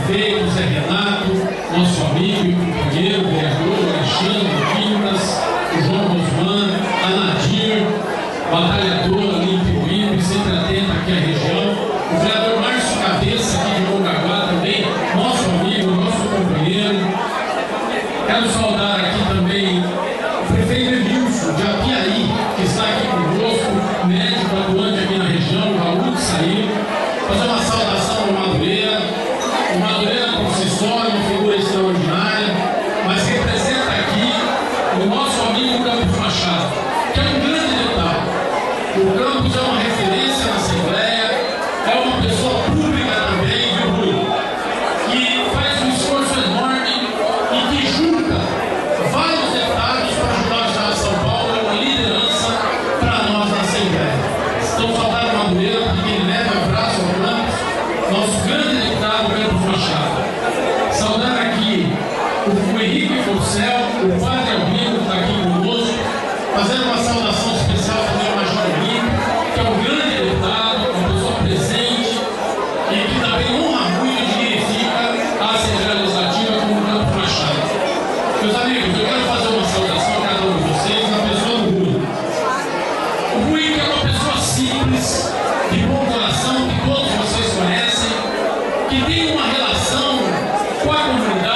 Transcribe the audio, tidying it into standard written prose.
prefeito Zé Renato, nosso amigo e companheiro, vereador Alexandre Quintas, o João Rosman, a Nadir, batalhador ali em Piuípe, sempre atento aqui à região, o vereador Márcio Cabeça, aqui de Mongaguá também, nosso amigo, nosso companheiro. Quero saudar aqui também o prefeito Emilson, de Apiaí, que está aqui conosco, médico atuante aqui na região, o Raul de Saí. Fazer uma saudação ao Madureira. O Madureira, por si só, é uma figura extraordinária, mas representa aqui o nosso amigo Campos Machado, que é um grande deputado. O Campos é uma referência na Assembleia, é uma pessoa pública também, viu, Rui? Que faz um esforço enorme e que junta vários deputados para ajudar o Estado de São Paulo, é uma liderança para nós na Assembleia. Então, saudar o Madureira, porque ele leva o braço ao Campos, nosso grande deputado Campos Machado. Saudar aqui o Henrique Forcel, o padre Albino, que está aqui conosco, fazendo uma saudação especial também ao Major Henrique, que é um grande deputado, uma pessoa presente e que também honra muito e dignifica a Assembleia Legislativa como o Campos Machado. Meus amigos, eu quero fazer uma saudação a cada um de vocês na pessoa do Rui. O Rui que é uma pessoa simples, de bom coração, que todos vocês conhecem, que tem uma relação com a comunidade